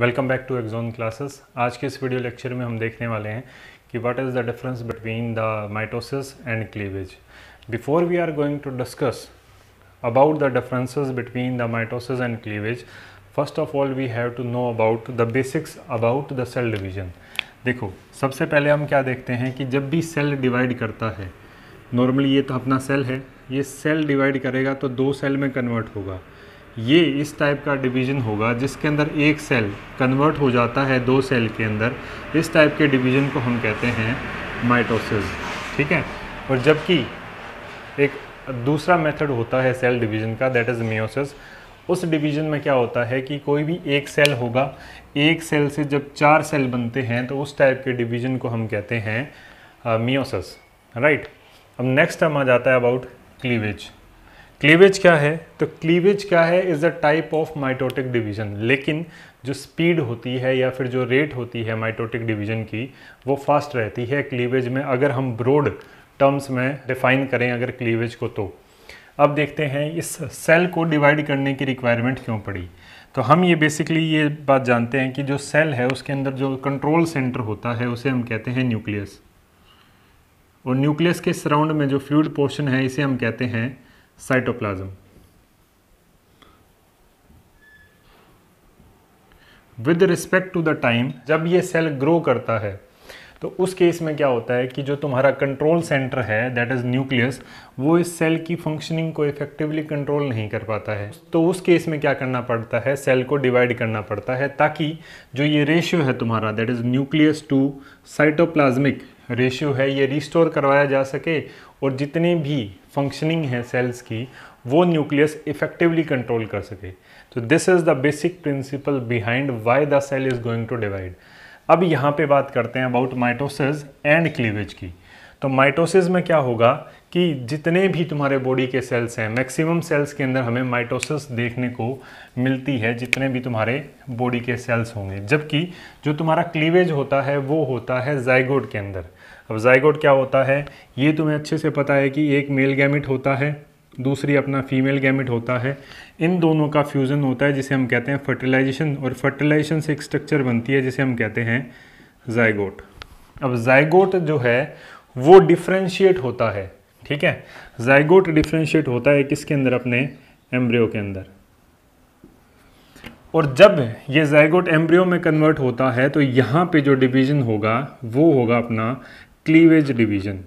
Welcome back to Axon classes. आज के इस वीडियो लेक्चर में हम देखने वाले हैं कि what is the difference between the mitosis and cleavage. Before we are going to discuss about the differences between the mitosis and cleavage, first of all we have to know about the basics about the cell division। देखो, सबसे पहले हम क्या देखते हैं कि जब भी सेल डिवाइड करता है, नॉर्मली ये तो अपना सेल है, ये सेल डिवाइड करेगा तो दो सेल में कन्वर्ट होगा। ये इस टाइप का डिवीजन होगा जिसके अंदर एक सेल कन्वर्ट हो जाता है दो सेल के अंदर। इस टाइप के डिवीजन को हम कहते हैं माइटोसिस, ठीक है। और जबकि एक दूसरा मेथड होता है सेल डिवीजन का, दैट इज़ मियोसिस। उस डिवीजन में क्या होता है कि कोई भी एक सेल होगा, एक सेल से जब चार सेल बनते हैं तो उस टाइप के डिवीजन को हम कहते हैं मियोसिस, राइट। अब नेक्स्ट हम आ जाता है अबाउट क्लीवेज। क्लीवेज क्या है? तो क्लीवेज क्या है? Is the type of mitotic division. लेकिन जो स्पीड होती है या फिर जो रेट होती है माइटोटिक डिवीजन की, वो फास्ट रहती है क्लीवेज में, अगर हम ब्रॉड टर्म्स में डिफाइन करें अगर क्लीवेज को। तो अब देखते हैं इस सेल को डिवाइड करने की रिक्वायरमेंट क्यों पड़ी। तो हम ये बेसिकली ये बात जानते हैं कि जो सेल है उसके अंदर जो कंट्रोल सेंटर होता है उसे हम कहते हैं न्यूक्लियस, और न्यूक्लियस के सराउंड में जो फ्लूइड पोर्शन है इसे हम कहते हैं cytoplasm. With respect to the time, जब ये सेल ग्रो करता है तो उस केस में क्या होता है कि जो तुम्हारा कंट्रोल सेंटर है दैट इज़ न्यूक्लियस, वो इस सेल की फंक्शनिंग को इफेक्टिवली कंट्रोल नहीं कर पाता है। तो उस केस में क्या करना पड़ता है, सेल को डिवाइड करना पड़ता है, ताकि जो ये रेशियो है तुम्हारा that is nucleus to cytoplasmic ratio है, ये रिस्टोर करवाया जा सके और जितनी भी फंक्शनिंग है सेल्स की वो न्यूक्लियस इफेक्टिवली कंट्रोल कर सके। तो this is the basic principle behind why the cell is going to divide. अब यहाँ पे बात करते हैं अबाउट माइटोसिस एंड क्लीवेज की। तो माइटोसिस में क्या होगा कि जितने भी तुम्हारे बॉडी के सेल्स हैं, मैक्सिमम सेल्स के अंदर हमें माइटोसिस देखने को मिलती है, जितने भी तुम्हारे बॉडी के सेल्स होंगे। जबकि जो तुम्हारा क्लीवेज होता है वो होता है जाइगोट के अंदर। अब जाइगोट क्या होता है ये तुम्हें अच्छे से पता है कि एक मेल गैमेट होता है, दूसरी अपना फीमेल गैमेट होता है। इन दोनों का फ्यूज़न होता है जिसे हम कहते हैं फर्टिलाइजेशन, और फर्टिलाइजेशन से एक स्ट्रक्चर बनती है जिसे हम कहते हैं जाइगोट। अब जाइगोट जो है वो डिफ्रेंशिएट होता है, ठीक है। जाइगोट डिफ्रेंशिएट होता है किसके अंदर? अपने एम्ब्रियो के अंदर। और जब ये जाइगोट एम्ब्रियो में कन्वर्ट होता है तो यहाँ पे जो डिवीजन होगा वो होगा अपना cleavage division.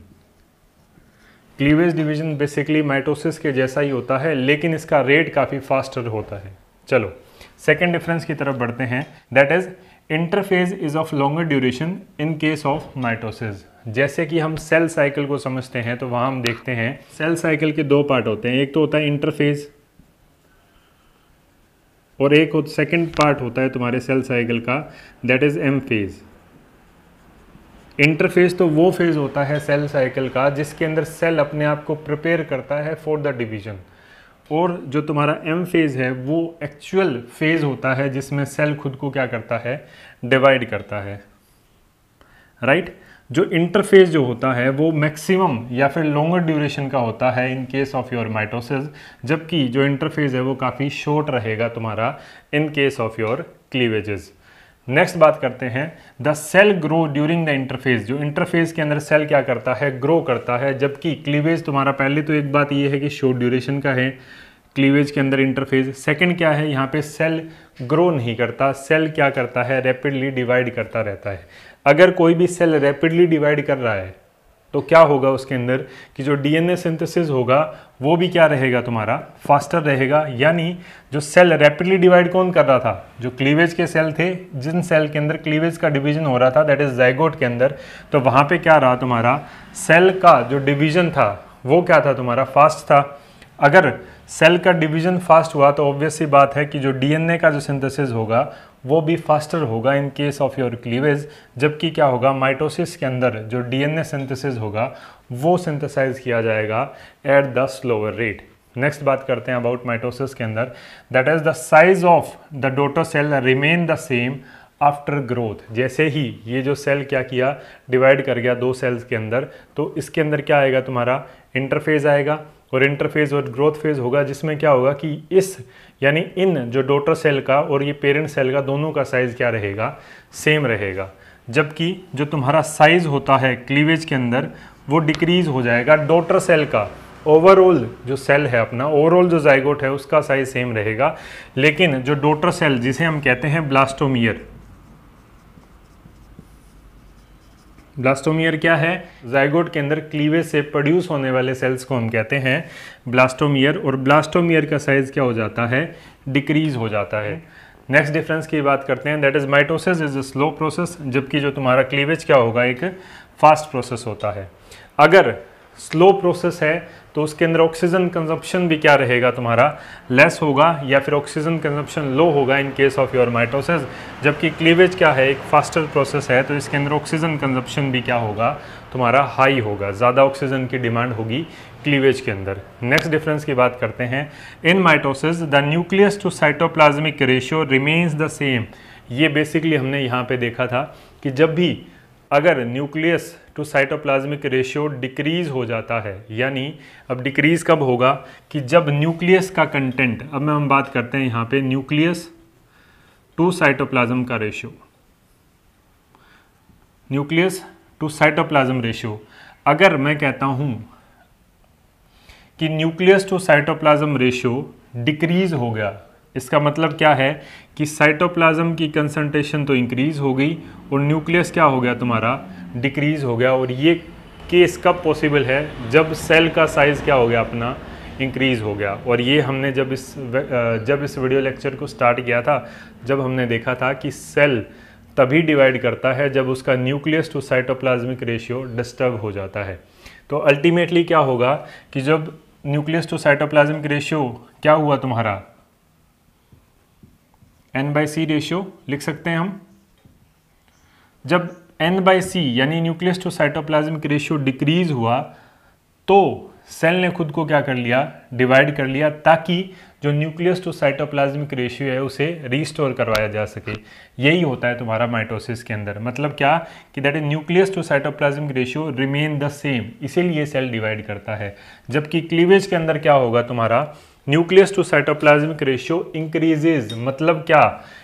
Cleavage division basically mitosis के जैसा ही होता है, लेकिन इसका रेट काफ़ी फास्टर होता है। चलो सेकेंड डिफरेंस की तरफ बढ़ते हैं, that is interphase is of longer duration in case of mitosis. जैसे कि हम सेल साइकिल को समझते हैं तो वहाँ हम देखते हैं सेल साइकिल के दो पार्ट होते हैं, एक तो होता है इंटरफेज और एक सेकेंड पार्ट होता है तुम्हारे सेल साइकिल का, that is M phase. Interphase तो वो फेज होता है सेल साइकिल का जिसके अंदर सेल अपने आप को प्रिपेयर करता है फॉर द डिवीजन, और जो तुम्हारा एम फेज है वो एक्चुअल फेज होता है जिसमें सेल खुद को क्या करता है, डिवाइड करता है, राइट। जो इंटरफेज जो होता है वो मैक्सिमम या फिर लॉन्गर ड्यूरेशन का होता है in case of your mitosis, जबकि जो इंटरफेज है वो काफ़ी शॉर्ट रहेगा तुम्हारा in case of your cleavages. Next बात करते हैं the cell grow during the interphase. जो इंटरफेज के अंदर सेल क्या करता है, ग्रो करता है, जबकि क्लीवेज तुम्हारा पहले तो एक बात ये है कि शॉर्ट ड्यूरेशन का है क्लीवेज के अंदर इंटरफेज। सेकंड क्या है, यहाँ पे सेल ग्रो नहीं करता, सेल क्या करता है, रैपिडली डिवाइड करता रहता है। अगर कोई भी सेल रैपिडली डिवाइड कर रहा है तो क्या होगा उसके अंदर कि जो डीएनए सिंथेसिस होगा वो भी क्या रहेगा तुम्हारा, फास्टर रहेगा। यानी जो सेल रैपिडली डिवाइड कौन कर रहा था, जो क्लीवेज के सेल थे, जिन सेल के अंदर क्लीवेज का डिवीजन हो रहा था दैट इज जाइगोट के अंदर, तो वहाँ पे क्या रहा तुम्हारा, सेल का जो डिवीजन था वो क्या था तुम्हारा, फास्ट था। अगर सेल का डिवीजन फास्ट हुआ तो ऑब्वियस सी बात है कि जो डीएनए का जो सिंथेसिस होगा वो भी फास्टर होगा इन केस ऑफ योर क्लीवेज। जबकि क्या होगा, माइटोसिस के अंदर जो डीएनए सिंथेसिस होगा वो सिंथेसाइज किया जाएगा at the slower rate. Next बात करते हैं अबाउट माइटोसिस के अंदर, that is the size of the daughter cell remain the same after growth. जैसे ही ये जो सेल क्या किया, डिवाइड कर गया दो सेल्स के अंदर, तो इसके अंदर क्या आएगा तुम्हारा, इंटरफेज आएगा, और इंटरफेज और ग्रोथ फेज होगा, जिसमें क्या होगा कि इस यानी इन जो डॉटर सेल का और ये पेरेंट सेल का दोनों का साइज़ क्या रहेगा, सेम रहेगा। जबकि जो तुम्हारा साइज़ होता है क्लीवेज के अंदर वो डिक्रीज़ हो जाएगा। डॉटर सेल का ओवरऑल जो सेल है अपना, ओवरऑल जो जाइगोट है उसका साइज सेम रहेगा, लेकिन जो डॉटर सेल जिसे हम कहते हैं ब्लास्टोमियर, ब्लास्टोमियर क्या है, जाइगोट के अंदर क्लीवेज से प्रोड्यूस होने वाले सेल्स को हम कहते हैं ब्लास्टोमियर, और ब्लास्टोमियर का साइज क्या हो जाता है, डिक्रीज हो जाता है। नेक्स्ट डिफरेंस की बात करते हैं, that is mitosis is a slow process, जबकि जो तुम्हारा क्लीवेज क्या होगा, एक फास्ट प्रोसेस होता है। अगर स्लो प्रोसेस है तो उसके अंदर ऑक्सीजन कंजप्शन भी क्या रहेगा, तुम्हारा लेस होगा, या फिर ऑक्सीजन कंजप्शन लो होगा इन केस ऑफ योर माइटोसिस। जबकि क्लीवेज क्या है, एक फास्टर प्रोसेस है, तो इसके अंदर ऑक्सीजन कंजप्शन भी क्या होगा, तुम्हारा हाई होगा, ज़्यादा ऑक्सीजन की डिमांड होगी क्लीवेज के अंदर। नेक्स्ट डिफरेंस की बात करते हैं, in mitosis the nucleus to cytoplasmic ratio remains the same. ये बेसिकली हमने यहाँ पे देखा था कि जब भी अगर nucleus to cytoplasmic ratio decrease हो जाता है, यानी अब डिक्रीज कब होगा कि जब न्यूक्लियस का कंटेंट, अब हम बात करते हैं यहाँ पे न्यूक्लियस टू साइटोप्लाज्म का ratio, nucleus to cytoplasm ratio, अगर मैं कहता हूँ कि nucleus to cytoplasm ratio decrease हो गया, इसका मतलब क्या है कि साइटोप्लाज्म की कंसंट्रेशन तो इंक्रीज हो गई और न्यूक्लियस क्या हो गया, तुम्हारा डिक्रीज हो गया। और ये केस कब पॉसिबल है, जब सेल का साइज़ क्या हो गया, अपना इंक्रीज हो गया। और ये हमने जब इस वीडियो लेक्चर को स्टार्ट किया था, जब हमने देखा था कि सेल तभी डिवाइड करता है जब उसका nucleus to cytoplasmic ratio disturb हो जाता है। तो अल्टीमेटली क्या होगा कि जब न्यूक्लियस टू साइटोप्लाज्मिक रेशियो क्या हुआ तुम्हारा, n/c रेशियो लिख सकते हैं हम। जब n/c यानी nucleus to cytoplasmic ratio decrease हुआ तो सेल ने खुद को क्या कर लिया, डिवाइड कर लिया, ताकि जो न्यूक्लियस टू साइटोप्लाज्मिक रेशियो है उसे रीस्टोर करवाया जा सके। यही होता है तुम्हारा माइटोसिस के अंदर। मतलब क्या कि that is nucleus to cytoplasmic ratio remain the same, इसीलिए सेल डिवाइड करता है। जबकि क्लीवेज के अंदर क्या होगा, तुम्हारा nucleus to cytoplasmic ratio increases. मतलब क्या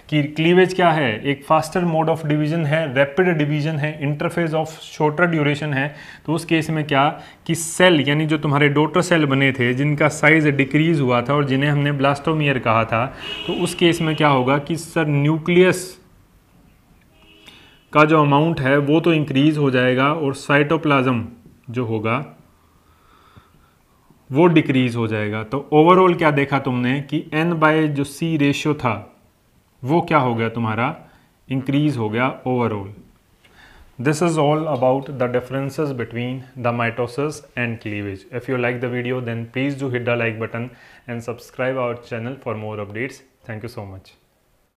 कि क्लीवेज क्या है, एक फास्टर मोड ऑफ डिवीजन है, रैपिड डिवीजन है, इंटरफेज ऑफ शॉर्टर ड्यूरेशन है। तो उस केस में क्या कि सेल यानी जो तुम्हारे डॉटर सेल बने थे जिनका साइज डिक्रीज हुआ था और जिन्हें हमने ब्लास्टोमियर कहा था, तो उस केस में क्या होगा कि सर न्यूक्लियस का जो अमाउंट है वो तो इंक्रीज हो जाएगा और साइटोप्लाज्म जो होगा वो डिक्रीज हो जाएगा। तो ओवरऑल क्या देखा तुमने कि n/c रेशियो था वो क्या हो गया, तुम्हारा इंक्रीज हो गया overall. This is all about the differences between the mitosis and cleavage. If you like the video then please do hit the like button and subscribe our channel for more updates. Thank you so much.